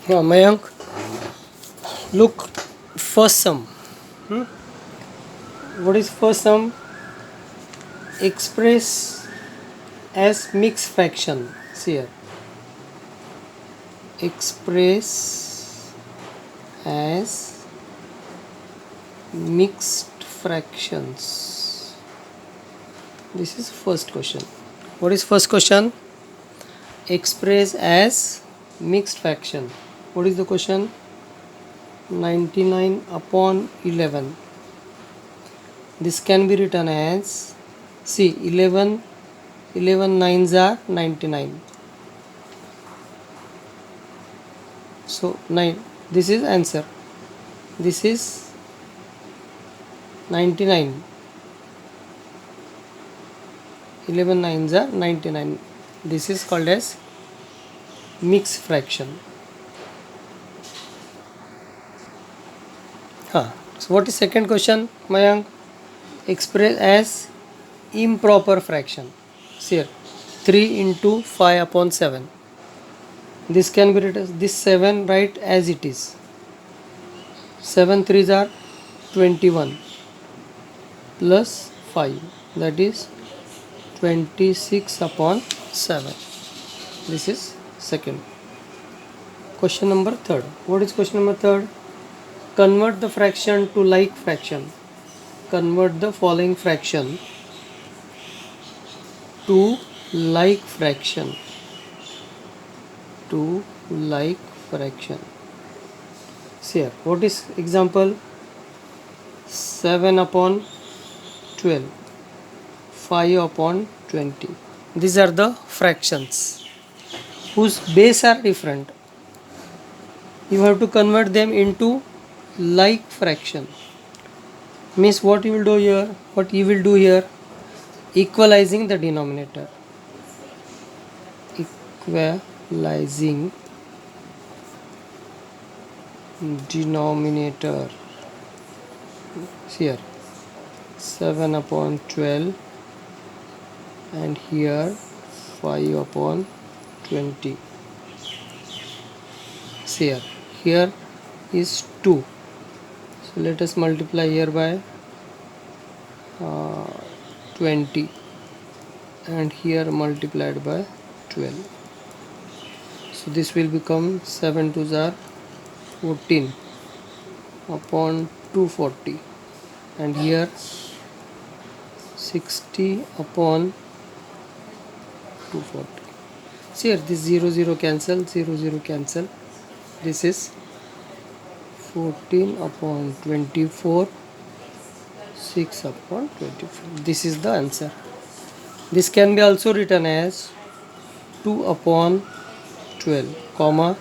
Mayank, look, first sum. What is first sum? Express as mixed fraction. See here. Express as mixed fractions. This is first question. What is first question? Express as mixed fraction. What is the question? 99 upon 11. This can be written as, see, 11 nines are 99. So 9, this is answer. This is 99. 11 nines are 99. This is called as mixed fraction. So what is second question, Mayank? Express as improper fraction. See here, 3 into 5 upon 7. This can be written, this 7 write as it is. 7 threes are 21 plus 5, that is 26 upon 7. This is second. Question number third. What is question number third? Convert the fraction to like fraction. Convert the following fraction to like fraction. To like fraction. See here, what is example? 7 upon 12, 5 upon 20. These are the fractions whose base are different. You have to convert them into like fraction. Means what you will do here? What you will do here? Equalizing the denominator. Equalizing denominator. Here 7 upon 12 and here 5 upon 20. See here is 2. So let us multiply here by 20 and here multiplied by 12. So this will become 7 2s are 14 upon 240 and here 60 upon 240. See here, this 0 0 cancel, 0 0 cancel. This is 14 upon 24, 6 upon 24. This is the answer. This can be also written as 2 upon 12, comma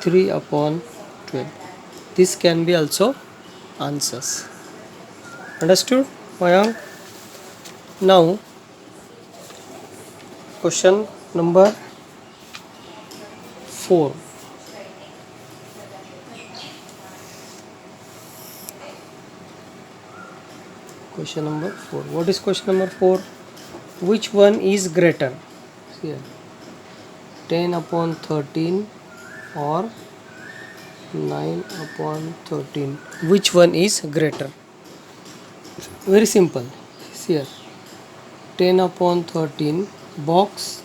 3 upon 12. This can be also answers. Understood, Mayank? Now, question number 4. Question number 4. What is question number 4? Which one is greater? Here, 10 upon 13 or 9 upon 13. Which one is greater? Very simple. See here, 10 upon 13 box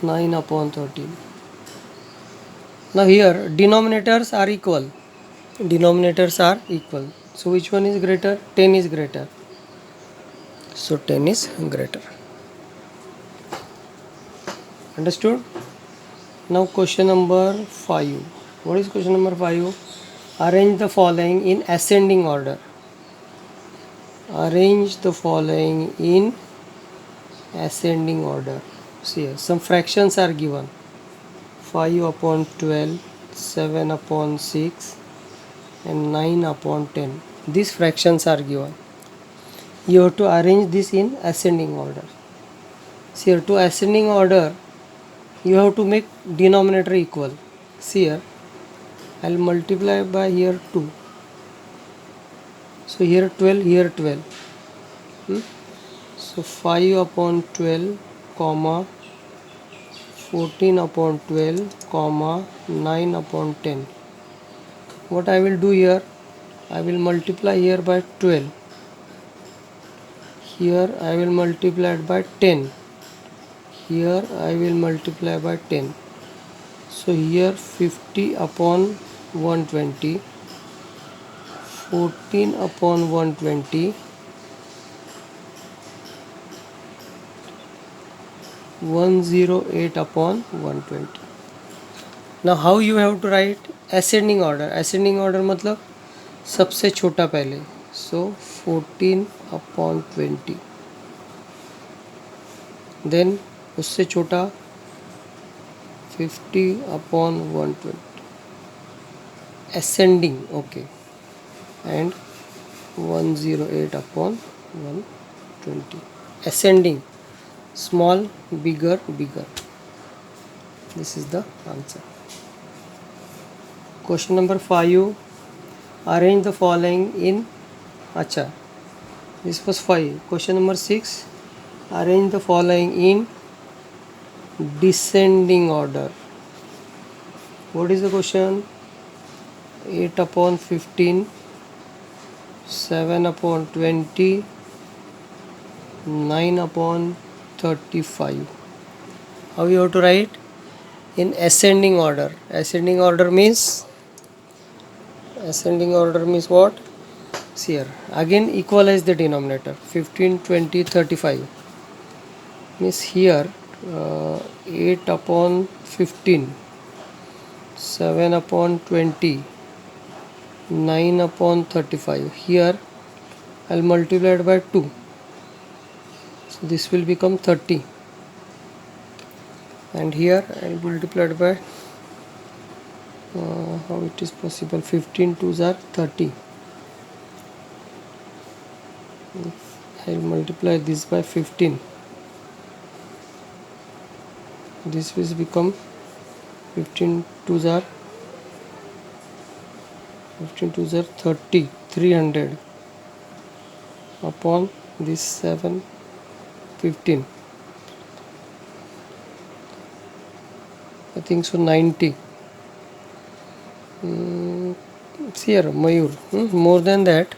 9 upon 13. Now here denominators are equal. Denominators are equal. So which one is greater? 10 is greater. So 10 is greater. Understood? Now question number 5. What is question number 5? Arrange the following in ascending order. Arrange the following in ascending order. See here, some fractions are given. 5 upon 12, 7 upon 6 and 9 upon 10. These fractions are given. You have to arrange this in ascending order. See here, to ascending order, you have to make denominator equal. See here, I will multiply by here 2. So here 12, here 12. So 5 upon 12, comma 14 upon 12 comma 9 upon 10. What I will do here, I will multiply here by 12, here I will multiply it by 10, here I will multiply by 10. So here 50 upon 120, 14 upon 120, 108 upon 120. Now how you have to write ascending order? Ascending order मतलब सबसे छोटा पहले. So 14 upon 20. Then उससे छोटा 50 upon 120. Ascending, okay. And 108 upon 120. Ascending, small, bigger, bigger. This is the answer. Question number 5. Arrange the following in Acha. This was 5. Question number 6. Arrange the following in descending order. What is the question? 8 upon 15, 7 upon 20, 9 upon 35. How you have to write? In ascending order. Ascending order means what? See here. Again equalize the denominator. 15, 20, 35. Means here 8 upon 15, 7 upon 20, 9 upon 35. Here I'll multiply it by 2. So this will become 30. And here I'll multiply it by how it is possible? 15 2s are 30. I'll multiply this by 15. This will become 15 2s are 30, 300 upon this 7, 15. I think so 90. See here, Mayur. More than that,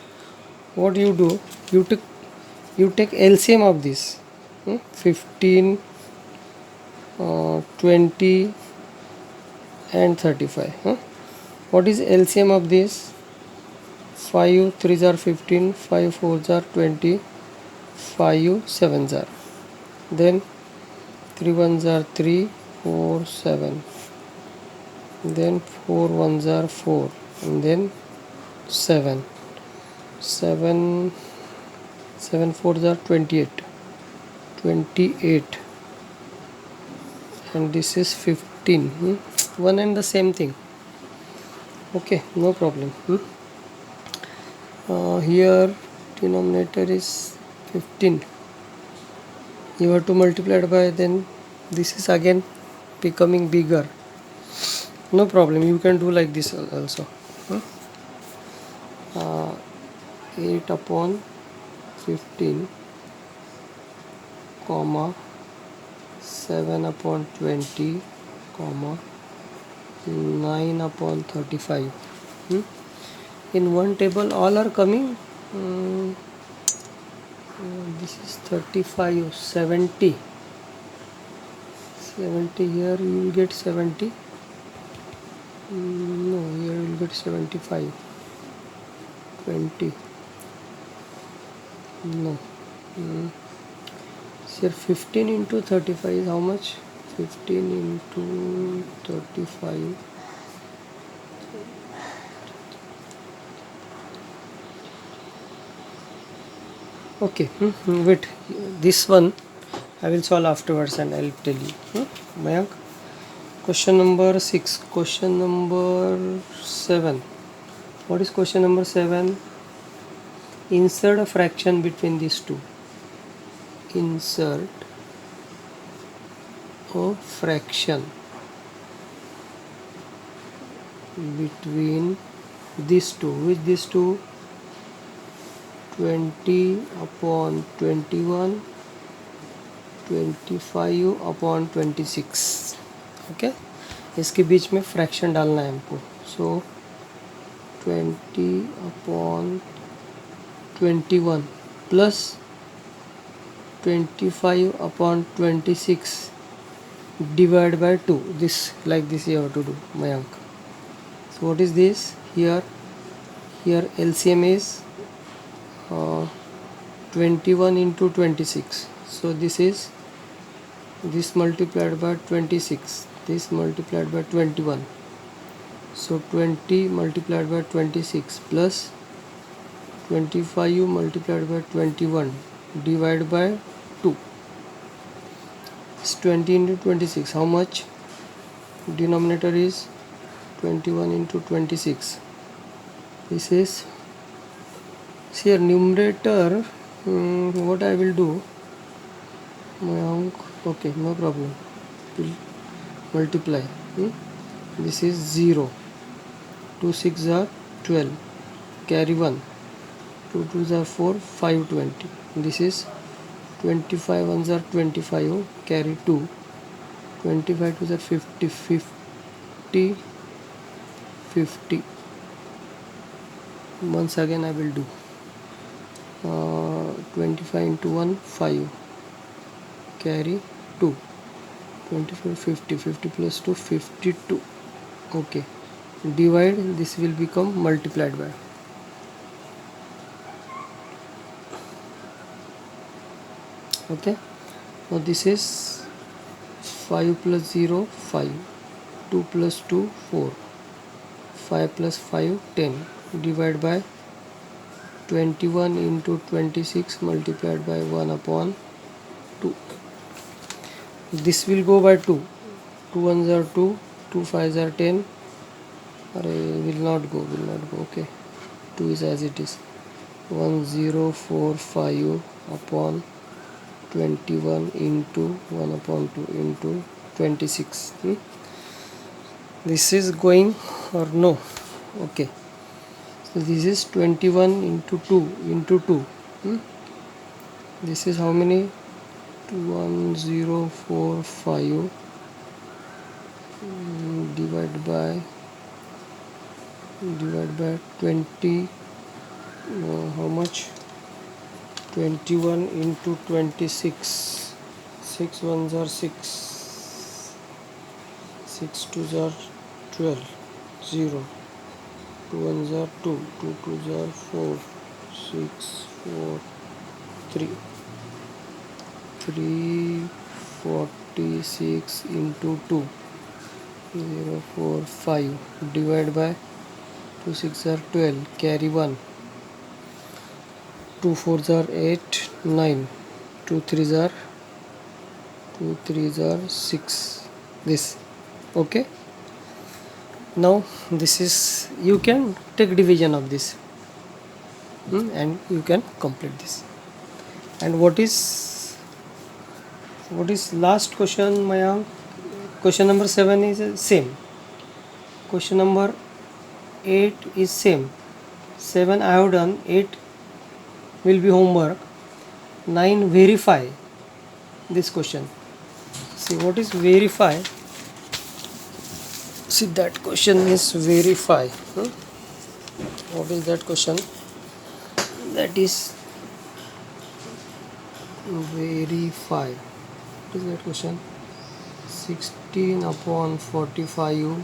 what you do? You take LCM of this. 15, 20 and 35. What is LCM of this? 5 3s are 15, 5 4s are 20, 5 7s are. Then 3 1s are 3, 4 7. Then 4 1s are 4, and then 7 7 4s are 28, and this is 15. One and the same thing. Okay, no problem. Here denominator is 15. You have to multiply it by, then this is again becoming bigger. No problem, you can do like this also. 8 upon 15 comma 7 upon 20 comma 9 upon 35. In one table all are coming. This is 35, 70. Here you will get 70. No, here you will get 75. 20. No. Here 15 into 35 is how much? 15 into 35. Okay, wait, this one I will solve afterwards and I will tell you. Mayank, question number 6. Question number 7. What is question number 7? Insert a fraction between these two. Insert a fraction between these two. Which these two? 20 upon 21, 25 upon 26. Okay, इसके बीच में fraction डालना है हमको. सो 20/21 plus 25/26 divide by 2. This, like this you have to do, Mayank. So what is this? Here LCM is 21 into 26. So this multiplied by 26, this multiplied by 21. So 20 multiplied by 26 plus 25 multiplied by 21 divided by 2. It's 20 into 26. How much? Denominator is 21 into 26. This is, see here numerator, what I will do, okay, no problem, will multiply. This is 0, 2 6 are 12, carry 1, 2 2s are 4, 5 20. This is 25 ones are 25, carry 2, 25 2s are 50, 50 50. Once again I will do 25 into 1 5, carry 2, 25 50, 50 plus 2 52. Okay, divide, this will become multiplied by. Okay, now this is 5 plus 0 5, 2 plus 2 4, 5 plus 5 10, divide by 21 into 26 multiplied by 1/2. This will go by 2, 2 ones are 2, 2 fives are 10, will not go, okay, 2 is as it is, 1045 upon 21 into 1/2 into 26. This is going or no? Okay, so this is 21 into 2 into 2. This is how many? 1045 divide by 20. How much? 21 into 26. 6 ones are 6, 6 twos are 12, 0, 2 ones are 2, 2 twos are 4, 6 4 3, 346 into 2, 0 4 5, divide by 2 6 are 12, carry 1, 2 4s are 8 9, 2 3s are 6. This, okay. Now this is, you can take division of this, and you can complete this. And what is last question, Mayank? Question number 7 is same. Question number 8 is same. 7 I have done, 8 will be homework. 9 verify this question. See what is verify. See, that question is verify. What is that question? That is verify. What is that question? 16/45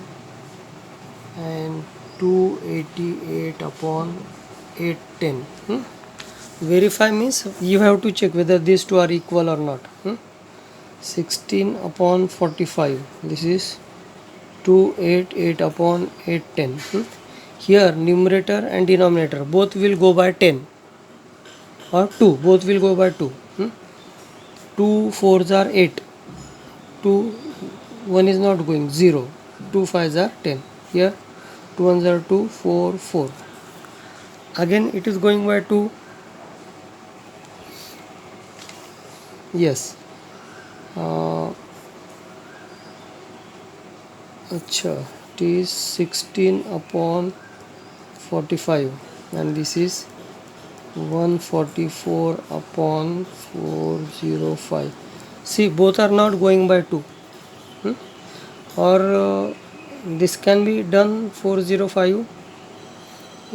and 288/810. Verify means you have to check whether these two are equal or not. 16/45, this is 288/810. Here numerator and denominator both will go by 10 or 2, both will go by 2. 2 4s are 8, 2 1 is not going, 0, 2 5s are 10. Here 2 1s are 2, 4 4, again it is going by 2. Yes, it is 16/45 and this is 144/405. See, both are not going by 2. और this can be done 405,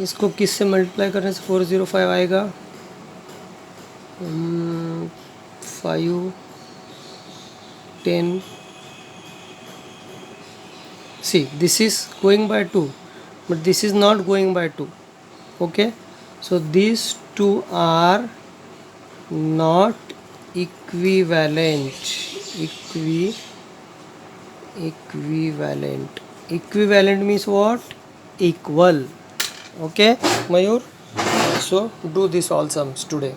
इसको किस से multiply करने से 405 आएगा, 5 10, see this is going by 2 but this is not going by 2. Okay, so these two are not equivalent. Equivalent means what? Equal. Okay, Mayur, so do this all sums today.